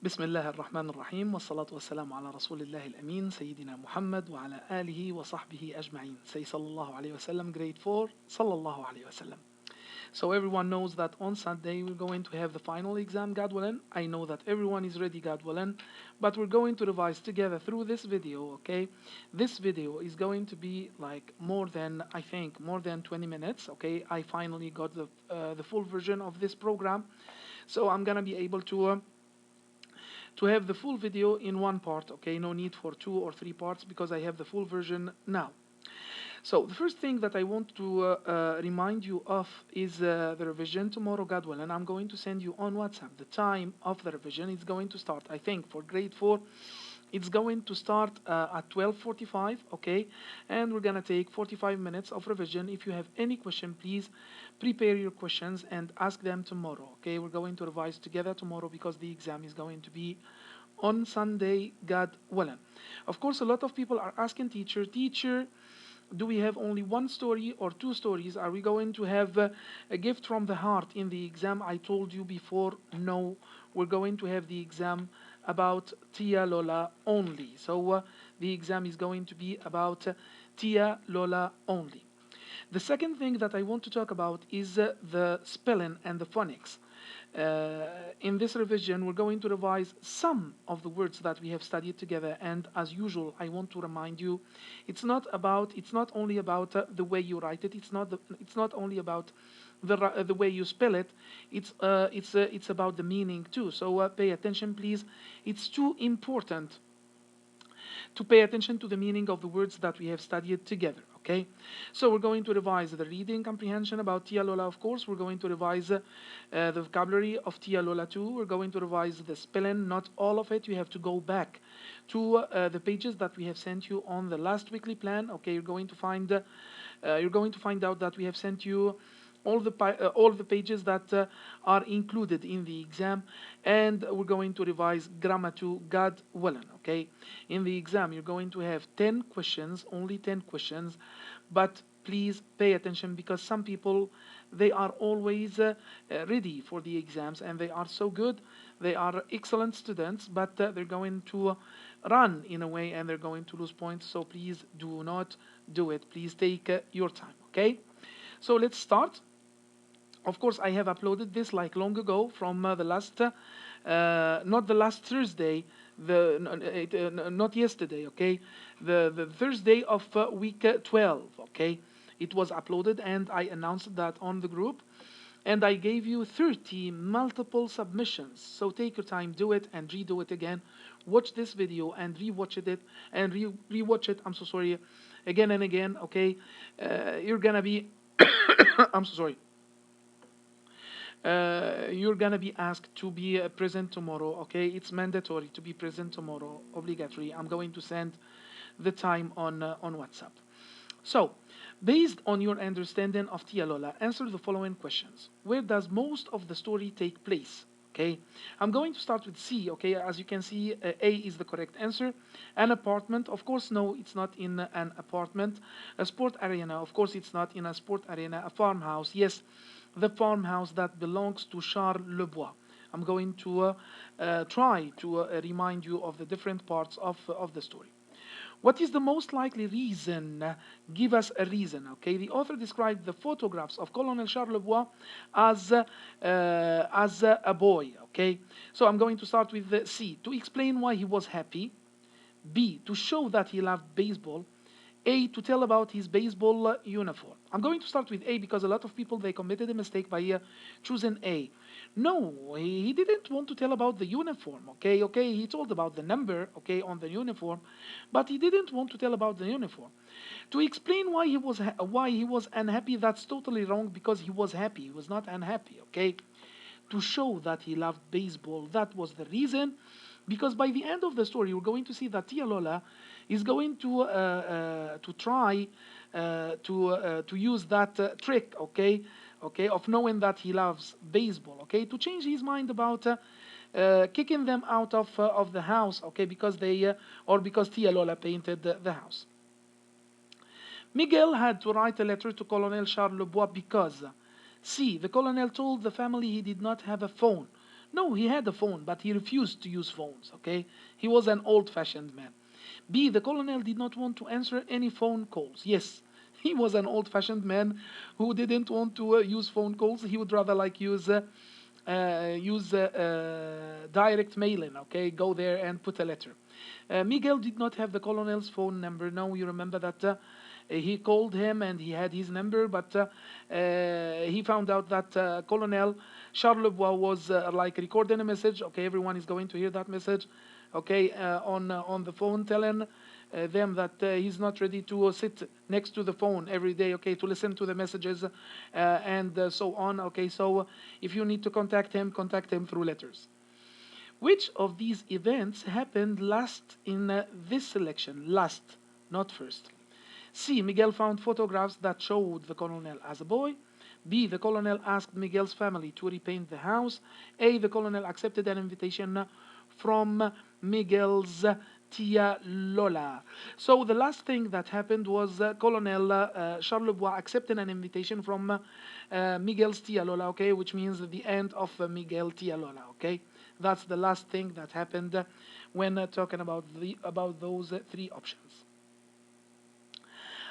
بسم الله الرحمن الرحيم والصلاة والسلام على رسول الله الأمين سيدنا محمد وعلى آله وصحبه أجمعين. Say sallallahu alayhi wa sallam, grade 4, sallallahu alayhi wa sallam. So everyone knows that on Sunday we're going to have the final exam, God willing. I know that everyone is ready, God willing, but we're going to revise together through this video, okay? This video is going to be like more than 20 minutes, okay? I finally got the full version of this program, so I'm gonna be able to have the full video in one part, okay? No need for 2 or 3 parts because I have the full version now. So the first thing that I want to remind you of is the revision tomorrow, God willing. I'm going to send you on WhatsApp the time of the revision. It's going to start, I think, for grade 4. It's going to start at 12:45, okay? And we're gonna take 45 minutes of revision. If you have any question, please prepare your questions and ask them tomorrow, okay? We're going to revise together tomorrow because the exam is going to be on Sunday, God willing. Of course, a lot of people are asking teacher, do we have only one story or 2 stories? Are we going to have a gift from the heart in the exam? I told you before, no, we're going to have the exam about Tia Lola only. So the exam is going to be about Tia Lola only. The second thing that I want to talk about is the spelling and the phonics. In this revision, we're going to revise some of the words that we have studied together. And as usual, I want to remind you, it's not only about the way you write it. It's not only about the way you spell it. It's about the meaning too. So pay attention, please. It's too important to pay attention to the meaning of the words that we have studied together, okay? So we're going to revise the reading comprehension about Tia Lola, of course. We're going to revise the vocabulary of Tia Lola too. We're going to revise the spelling, not all of it. You have to go back to the pages that we have sent you on the last weekly plan, okay? You're going to find out that we have sent you all the pages that are included in the exam, and we're going to revise grammar too, God willing, okay? In the exam, you're going to have 10 questions, only 10 questions, but please pay attention because some people, they are always ready for the exams and they are so good, they are excellent students, but they're going to run in a way and they're going to lose points, so please do not do it. Please take your time, okay? So let's start. Of course, I have uploaded this like long ago from the last, not the last Thursday, not yesterday, okay? The Thursday of week 12, okay? It was uploaded and I announced that on the group. And I gave you 30 multiple submissions. So take your time, do it and redo it again. Watch this video and rewatch it and rewatch it. I'm so sorry, again and again. Okay, you're gonna be. I'm so sorry. You're gonna be asked to be present tomorrow, okay? It's mandatory to be present tomorrow, obligatory. I'm going to send the time on WhatsApp. So, based on your understanding of Tia Lola, answer the following questions. Where does most of the story take place? Okay, I'm going to start with C. Okay, as you can see, A is the correct answer. An apartment, of course, no, it's not in an apartment. A sport arena, of course, it's not in a sport arena. A farmhouse, yes, the farmhouse that belongs to Charles Lebois. I'm going to try to remind you of the different parts of the story. What is the most likely reason? Give us a reason, okay? The author described the photographs of Colonel Charles Lebois as a boy, okay? So I'm going to start with C. To explain why he was happy. B. To show that he loved baseball. A. To tell about his baseball uniform. I'm going to start with A because a lot of people, they committed a mistake by choosing A. No, he didn't want to tell about the uniform, okay? Okay, he told about the number, okay, on the uniform, but he didn't want to tell about the uniform. To explain why he was unhappy, that's totally wrong because he was happy. He was not unhappy, okay? To show that he loved baseball, that was the reason. Because by the end of the story, we're going to see that Tia Lola is going to try to use that trick, okay, of knowing that he loves baseball, okay, to change his mind about kicking them out of the house, okay, because they or because Tia Lola painted the house. Miguel had to write a letter to Colonel Charles Lebois because C. The colonel told the family he did not have a phone. No, he had a phone, but he refused to use phones, okay? He was an old-fashioned man. B, the colonel did not want to answer any phone calls. Yes, he was an old-fashioned man who didn't want to use phone calls. He would rather like use direct mailing, okay? Go there and put a letter. Miguel did not have the colonel's phone number. Now you remember that he called him and he had his number, but he found out that Colonel Charles Lebois was like recording a message. Okay, everyone is going to hear that message. Okay, on the phone, telling them that he's not ready to sit next to the phone every day. Okay, to listen to the messages and so on. Okay, so if you need to contact him through letters. Which of these events happened last in this selection? Last, not first. C. Miguel found photographs that showed the colonel as a boy. B. The colonel asked Miguel's family to repaint the house. A. The colonel accepted an invitation from Miguel's tia Lola. So the last thing that happened was Colonel Charles Lebois accepted an invitation from Miguel's tia Lola, okay, which means the end of Miguel tia Lola, okay. That's the last thing that happened when talking about those three options.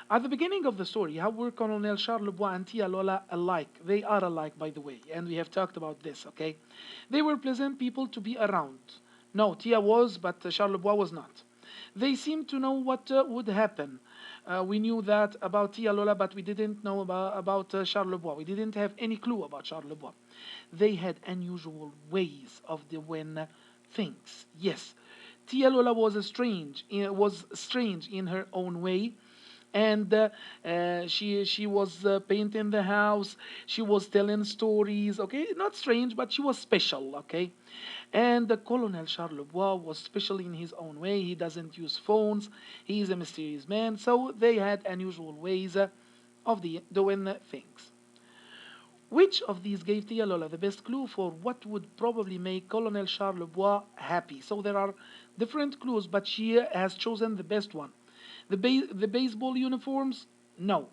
At the beginning of the story, how were Colonel Charles Lebois and Tia Lola alike? They are alike, by the way, and we have talked about this, okay? They were pleasant people to be around. No, Tia was, but Charles Lebois was not. They seemed to know what would happen. We knew that about Tia Lola, but we didn't know about Charles Lebois. We didn't have any clue about Charles Lebois. They had unusual ways of doing things. Yes, Tia Lola was strange in her own way, and she was painting the house. She was telling stories. Okay, not strange, but she was special. Okay, and the Colonel Charles Lebois was special in his own way. He doesn't use phones. He is a mysterious man. So they had unusual ways of doing things. Which of these gave Tia Lola the best clue for what would probably make Colonel Charles Lebois happy? So there are different clues, but she has chosen the best one. The baseball uniforms? No.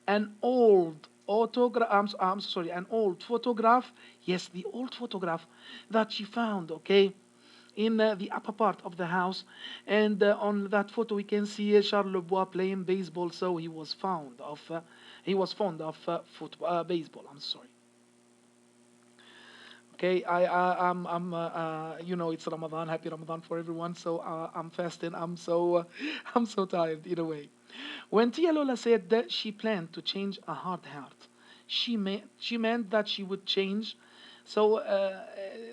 An old autograph, I'm sorry, an old photograph? Yes, the old photograph that she found, okay, in the upper part of the house. And on that photo, we can see Charles Lebois playing baseball, so he was fond of baseball, I'm sorry. Okay, it's Ramadan. Happy Ramadan for everyone. So I'm fasting. I'm so tired. Either way, when Tia Lola said that she planned to change a hard heart, she meant that she would change. So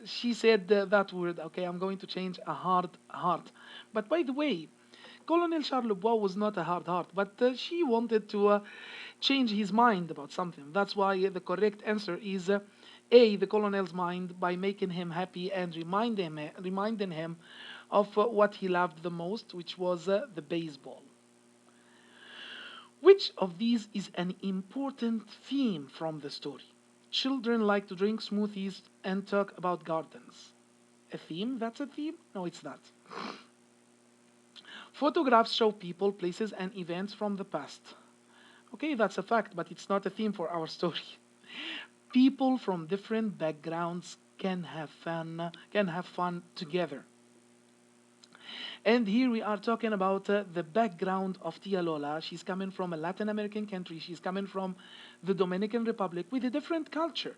she said that word. Okay, I'm going to change a hard heart. But by the way, Colonel Charles Lebois was not a hard heart, but she wanted to change his mind about something. That's why the correct answer is A, the colonel's mind, by making him happy and reminding him of what he loved the most, which was the baseball. Which of these is an important theme from the story? Children like to drink smoothies and talk about gardens. A theme? That's a theme? No, it's not. Photographs show people, places, and events from the past. Okay, that's a fact, but it's not a theme for our story. People from different backgrounds can have fun together. And here we are talking about the background of Tia Lola. She's coming from a Latin American country. She's coming from the Dominican Republic with a different culture.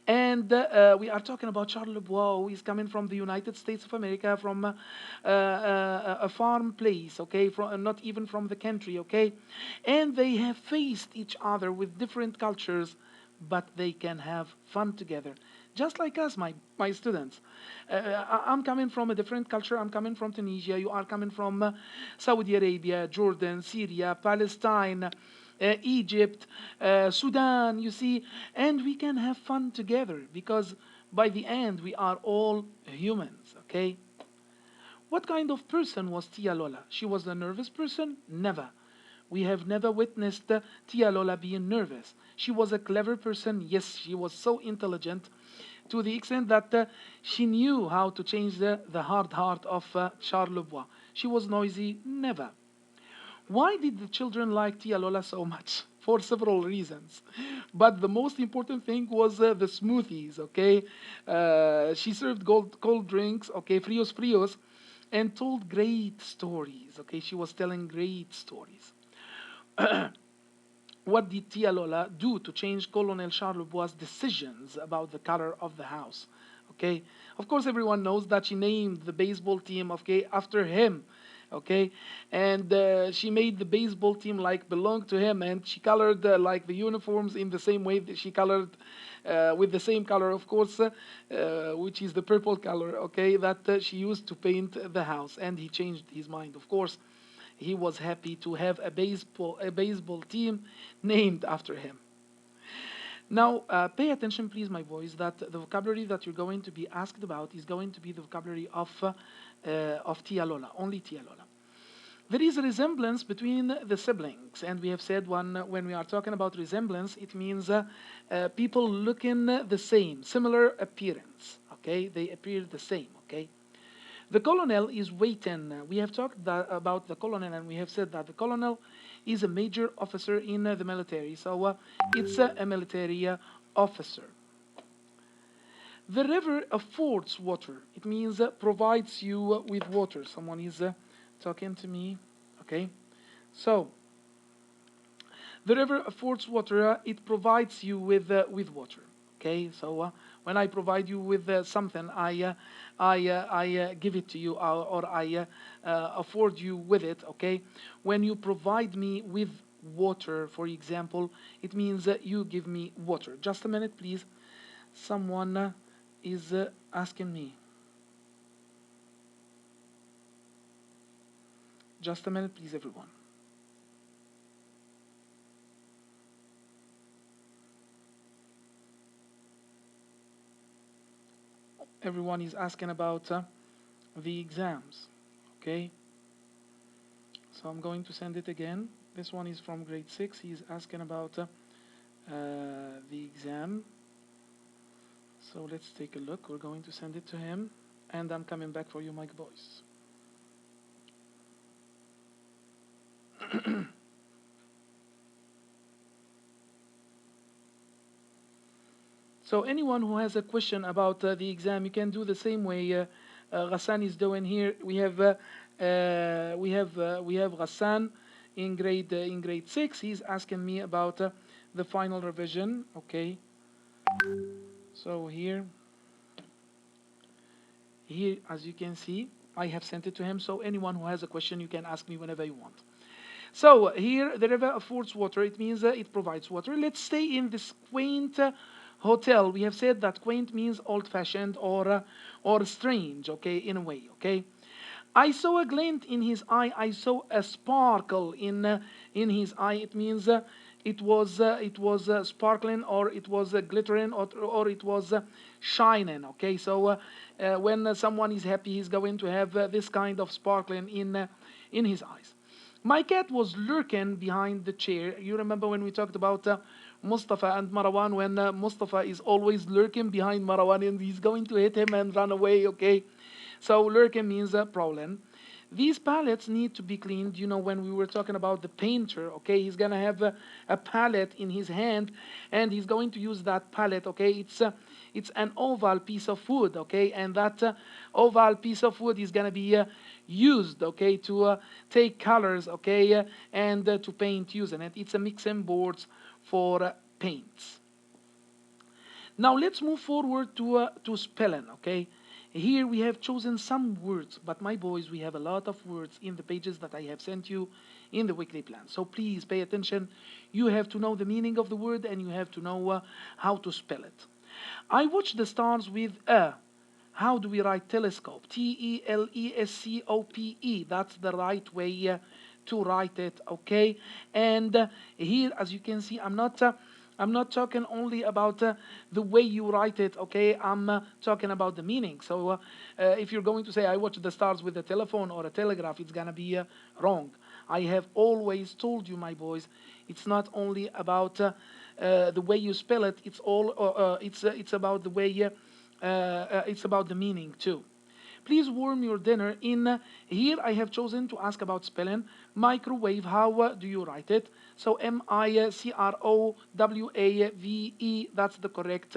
And we are talking about Charles Lebois, who is coming from the United States of America, from a farm place, okay, from, not even from the country, okay. And they have faced each other with different cultures, but they can have fun together. Just like us, my students. I'm coming from a different culture. I'm coming from Tunisia. You are coming from Saudi Arabia, Jordan, Syria, Palestine, Egypt, Sudan, you see. And we can have fun together because by the end, we are all humans, okay? What kind of person was Tia Lola? She was a nervous person? Never. We have never witnessed Tia Lola being nervous. She was a clever person. Yes, she was so intelligent to the extent that she knew how to change the hard heart of Charles Lebois. She was noisy? Never. Why did the children like Tia Lola so much? for several reasons. But the most important thing was the smoothies, okay? She served cold drinks, okay, frios frios, and told great stories, okay? She was telling great stories. What did Tia Lola do to change Colonel Charlebois' decisions about the color of the house? Okay, of course, everyone knows that she named the baseball team, okay, after him. Okay, and she made the baseball team like belong to him, and she colored like the uniforms in the same way that she colored with the same color, of course, which is the purple color. Okay, that she used to paint the house, and he changed his mind, of course. He was happy to have a baseball team named after him. Now, pay attention, please, my boys, that the vocabulary that you're going to be asked about is going to be the vocabulary of Tia Lola, only Tia Lola. There is a resemblance between the siblings, and we have said when we are talking about resemblance, it means people looking the same, similar appearance. Okay, they appear the same. Okay, the colonel is waiting. We have talked about the colonel, and we have said that the colonel is a major officer in the military. So it's a military officer. The river affords water. It means provides you with water. Someone is talking to me. Okay. So the river affords water. It provides you with water. Okay. So when I provide you with something, I give it to you, or I afford you with it. Okay. When you provide me with water, for example, it means you give me water. Just a minute, please. Someone is asking me. Just a minute, please, everyone. Everyone is asking about the exams. Okay, so I'm going to send it again. This one is from grade 6. He's asking about the exam. So let's take a look. We're going to send it to him, and I'm coming back for you, Mike Boyce. So anyone who has a question about the exam, you can do the same way Ghassan is doing here. We have Ghassan in grade 6. He's asking me about the final revision. Okay. So here, as you can see, I have sent it to him. So anyone who has a question, you can ask me whenever you want. So here, the river affords water. It means it provides water. Let's stay in this quaint hotel. We have said that quaint means old-fashioned or strange. Okay, in a way. Okay. I saw a glint in his eye. I saw a sparkle in his eye. It means it was sparkling, or it was glittering, or it was shining. Okay, so when someone is happy, he's going to have this kind of sparkling in his eyes. My cat was lurking behind the chair. You remember when we talked about Mustafa and Marwan, when Mustafa is always lurking behind Marwan and he's going to hit him and run away. Okay, so lurking means prowling. These palettes need to be cleaned. You know, when we were talking about the painter, okay, he's gonna have a palette in his hand, and he's going to use that palette. Okay, it's an oval piece of wood. Okay, and that oval piece of wood is gonna be used. Okay, to take colors. Okay, and to paint using it. It's a mixing board for paints. Now let's move forward to spelling. Okay. Here we have chosen some words, but my boys, we have a lot of words in the pages that I have sent you in the weekly plan. So please pay attention. You have to know the meaning of the word, and you have to know how to spell it. I watch the stars with a. How do we write telescope? Telescope. That's the right way to write it. Okay. And here, as you can see, I'm not talking only about the way you write it. Okay. I'm talking about the meaning. So if you're going to say I watch the stars with a telephone or a telegraph, it's gonna be wrong. I have always told you, my boys, it's not only about the way you spell it. It's about the way. It's about the meaning too. Please warm your dinner in. Here I have chosen to ask about spelling. Microwave, how do you write it? So Microwave, that's the correct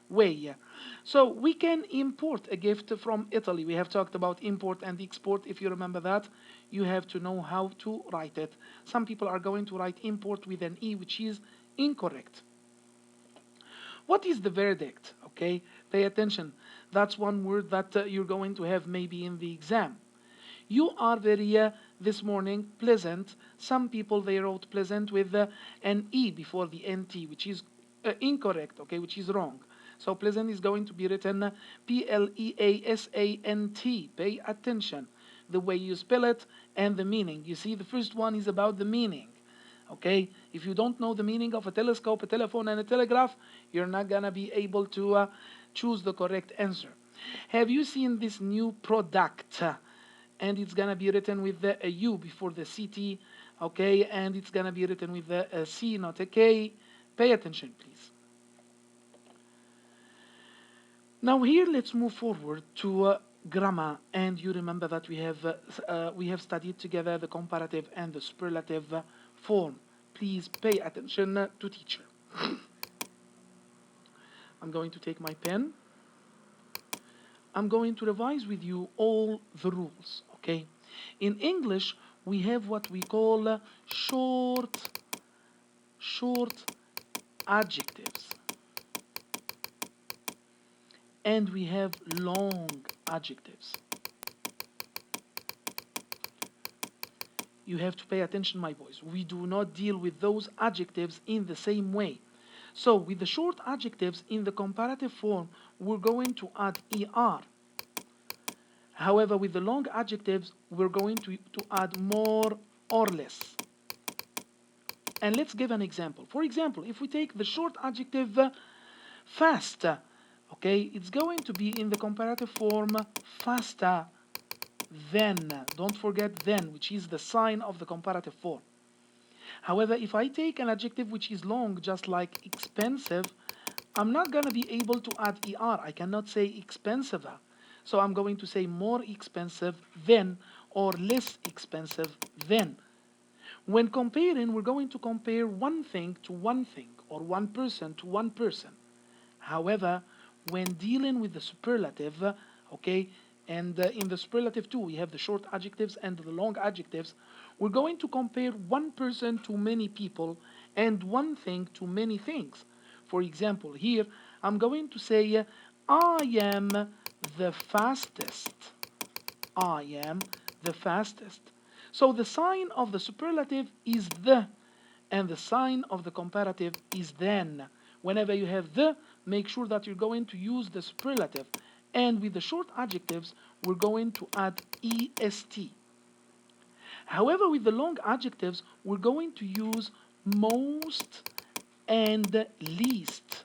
way. So we can import a gift from Italy. We have talked about import and export. If you remember that, you have to know how to write it. Some people are going to write import with an E, which is incorrect. What is the verdict? Okay, pay attention. That's one word that you're going to have maybe in the exam. You are very, this morning, pleasant. Some people, they wrote pleasant with an E before the NT, which is incorrect, okay, which is wrong. So pleasant is going to be written Pleasant. Pay attention. The way you spell it and the meaning. You see, the first one is about the meaning. Okay, if you don't know the meaning of a telescope, a telephone, and a telegraph, you're not gonna be able to choose the correct answer. Have you seen this new product? And it's gonna be written with a U before the CT, okay, and it's gonna be written with a C, not a K. Pay attention, please. Now here, let's move forward to grammar, and you remember that we have studied together the comparative and the superlative form. Please pay attention to teacher. I'm going to take my pen. I'm going to revise with you all the rules, okay? In English, we have what we call short adjectives. And we have long adjectives. You have to pay attention, my boys. We do not deal with those adjectives in the same way. So with the short adjectives in the comparative form, we're going to add ER. However, with the long adjectives, we're going to add more or less. And let's give an example. For example, if we take the short adjective fast, okay, it's going to be in the comparative form faster than. Don't forget than, which is the sign of the comparative form. However, if I take an adjective which is long, just like expensive, I'm not going to be able to add ER. I cannot say expensive. So I'm going to say more expensive than or less expensive than. When comparing, we're going to compare one thing to one thing or one person to one person. However, when dealing with the superlative, okay, and in the superlative too, we have the short adjectives and the long adjectives. We're going to compare one person to many people and one thing to many things. For example, here, I'm going to say, I am the fastest. I am the fastest. So the sign of the superlative is the, and the sign of the comparative is then. Whenever you have the, make sure that you're going to use the superlative. And with the short adjectives, we're going to add est. However, with the long adjectives, we're going to use most and least.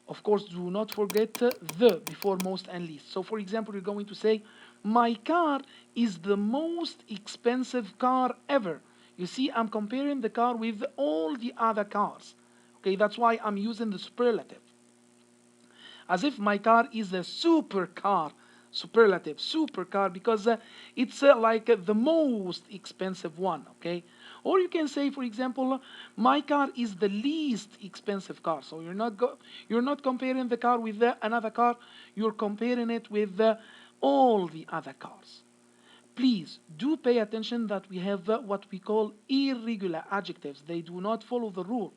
Of course, do not forget the before most and least. So, for example, you're going to say, my car is the most expensive car ever. You see, I'm comparing the car with all the other cars. Okay, that's why I'm using the superlative. As if my car is a supercar, superlative, supercar, because it's like the most expensive one, okay? Or you can say, for example, my car is the least expensive car. So you're not comparing the car with another car. You're comparing it with all the other cars. Please do pay attention that we have what we call irregular adjectives. They do not follow the rule.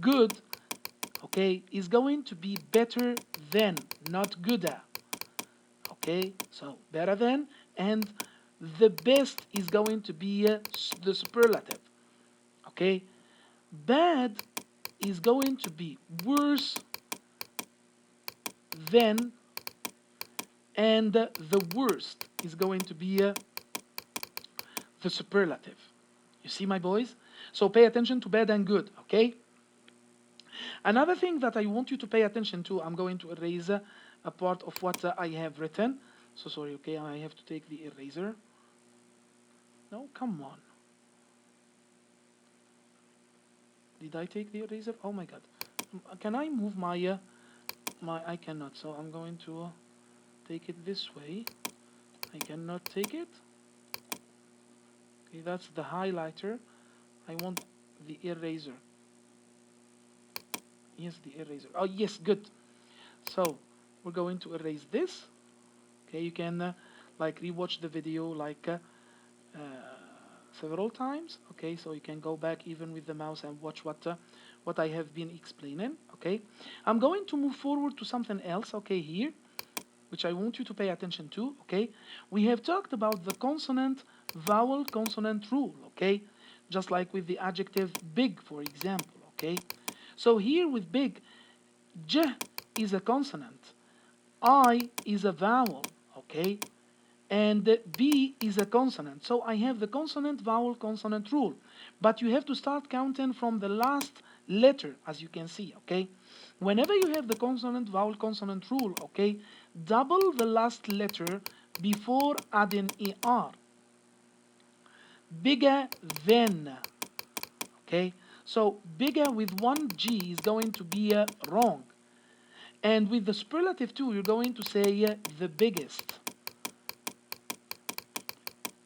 Good, okay, is going to be better than, not gooder. Okay, so better than, and the best is going to be the superlative. Okay, bad is going to be worse than, and the worst is going to be the superlative. You see, my boys? So pay attention to bad and good, okay? Another thing that I want you to pay attention to, I'm going to erase a part of what I have written. So sorry, okay, I have to take the eraser. No, come on. Did I take the eraser? Oh my God. Can I move my, I cannot, so I'm going to take it this way. I cannot take it. Okay, that's the highlighter. I want the eraser. Yes, the eraser. Oh, yes, good. So we're going to erase this. Okay, you can like rewatch the video like uh, several times. Okay, so you can go back even with the mouse and watch what I have been explaining. Okay, I'm going to move forward to something else. Okay, here, which I want you to pay attention to. Okay, we have talked about the consonant vowel consonant rule. Okay, just like with the adjective big, for example. Okay, so here with big, j is a consonant, I is a vowel. Okay, and B is a consonant. So I have the consonant vowel consonant rule. But you have to start counting from the last letter, as you can see, okay? Whenever you have the consonant vowel consonant rule, okay, double the last letter before adding ER. Bigger than, okay? So bigger with one G is going to be wrong. And with the superlative too, you're going to say the biggest.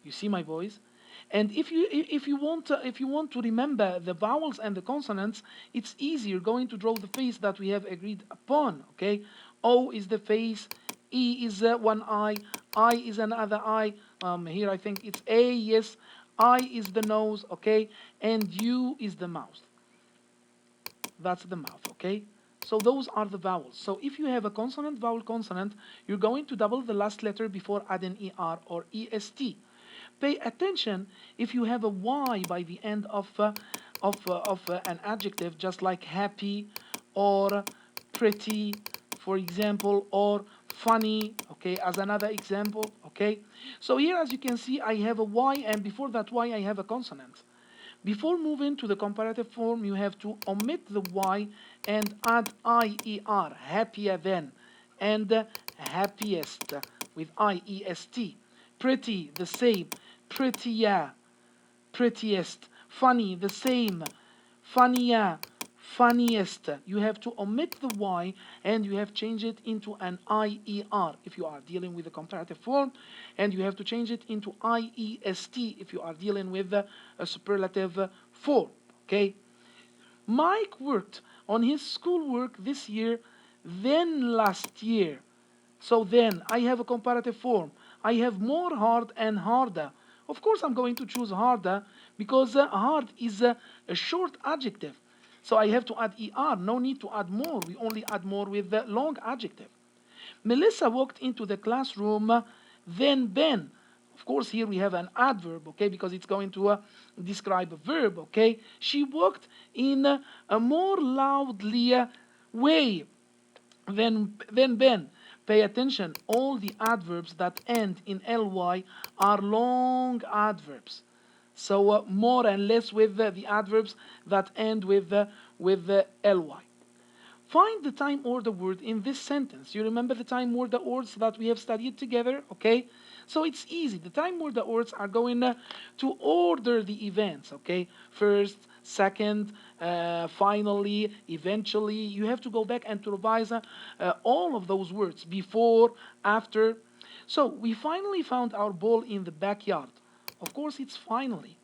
You see, my boys? And if you want to remember the vowels and the consonants, it's easy. You're going to draw the face that we have agreed upon. Okay, O is the face, E is one eye, I is another eye. Here I think it's A. Yes, I is the nose. Okay, and U is the mouth. That's the mouth. Okay. So those are the vowels. So if you have a consonant, vowel, consonant, you're going to double the last letter before adding ER or EST. Pay attention if you have a Y by the end of an adjective, just like happy or pretty, for example, or funny, okay, as another example, okay. So here, as you can see, I have a Y, and before that Y, I have a consonant. Before moving to the comparative form, you have to omit the Y and add IER, happier than, and happiest with IEST. Pretty, the same. Prettier, prettiest. Funny, the same. Funnier, funniest. You have to omit the Y and you have changed it into an IER if you are dealing with the comparative form, and you have to change it into IEST if you are dealing with a superlative form. Okay? Mike worked on his schoolwork this year than last year. So then I have a comparative form. I have more hard and harder. Of course, I'm going to choose harder because hard is a short adjective. So I have to add ER. No need to add more. We only add more with the long adjective. Melissa walked into the classroom, then Ben. Of course, here we have an adverb, okay, because it's going to describe a verb, okay. She walked in a more loudly way than Ben. Pay attention, all the adverbs that end in ly are long adverbs. So more and less with the adverbs that end with ly. Find the time order word in this sentence. You remember the time order words that we have studied together, okay? So it's easy. The time order words are going to order the events, okay? First, second, finally, eventually. You have to go back and to revise all of those words before, after. So we finally found our ball in the backyard. Of course, it's finally.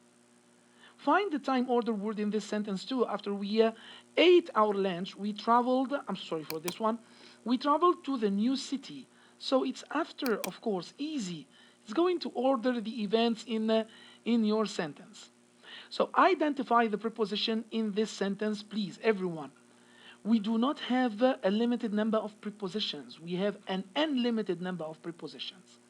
Find the time order word in this sentence too. After we ate our lunch, we traveled, I'm sorry for this one, we traveled to the new city. So it's after, of course, easy. It's going to order the events in your sentence. So identify the preposition in this sentence, please, everyone. We do not have a limited number of prepositions. We have an unlimited number of prepositions.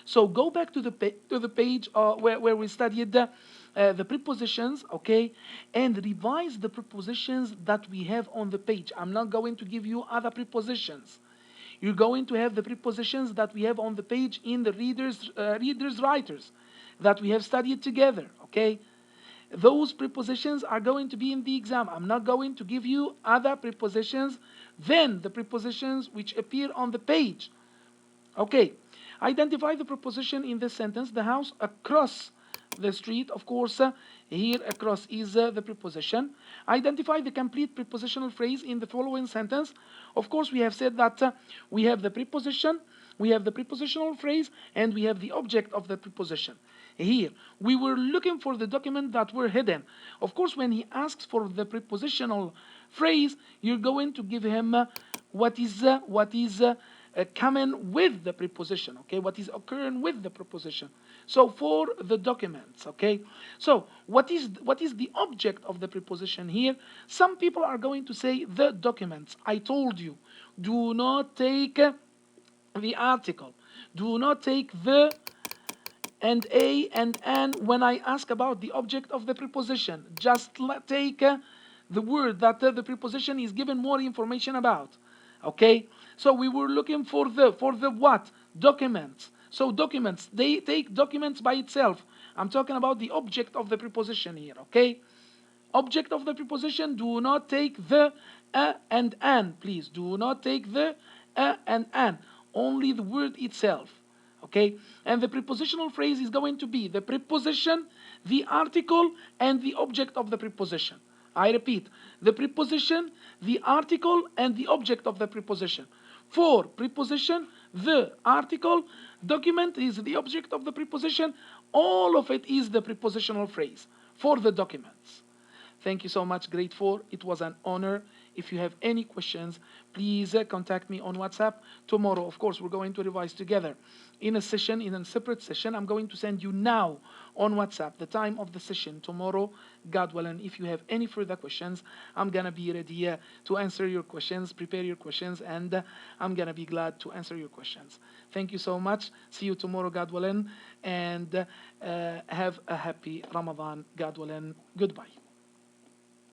So go back to the page where we studied the prepositions, okay, and revise the prepositions that we have on the page. I'm not going to give you other prepositions. You're going to have the prepositions that we have on the page in the readers, writers that we have studied together, okay. Those prepositions are going to be in the exam. I'm not going to give you other prepositions than the prepositions which appear on the page. Okay, identify the preposition in this sentence. The house across the street, of course, here across is the preposition. Identify the complete prepositional phrase in the following sentence. Of course, we have said that we have the preposition, we have the prepositional phrase, and we have the object of the preposition. Here, we were looking for the document that were hidden. Of course, when he asks for the prepositional phrase, you're going to give him what is coming with the preposition, okay? What is occurring with the preposition. So for the documents, okay? So what is the object of the preposition here? Some people are going to say the documents. I told you, do not take the article. Do not take the and a and an when I ask about the object of the preposition. Just take the word that the preposition is given more information about. Okay? So we were looking for the what? Documents. So documents, they take documents by itself. I'm talking about the object of the preposition here, okay? Object of the preposition, do not take the and an, please. Do not take the and an. Only the word itself. Okay? And the prepositional phrase is going to be the preposition, the article, and the object of the preposition. I repeat, the preposition, the article, and the object of the preposition. For preposition, the article, document is the object of the preposition. All of it is the prepositional phrase for the documents. Thank you so much, Grade 4. It was an honor. If you have any questions, please contact me on WhatsApp. Tomorrow, of course, we're going to revise together in a session, in a separate session. I'm going to send you now on WhatsApp the time of the session tomorrow, God willing. If you have any further questions, I'm going to be ready to answer your questions, prepare your questions, and I'm going to be glad to answer your questions. Thank you so much. See you tomorrow, God willing, and have a happy Ramadan, God willing. Goodbye.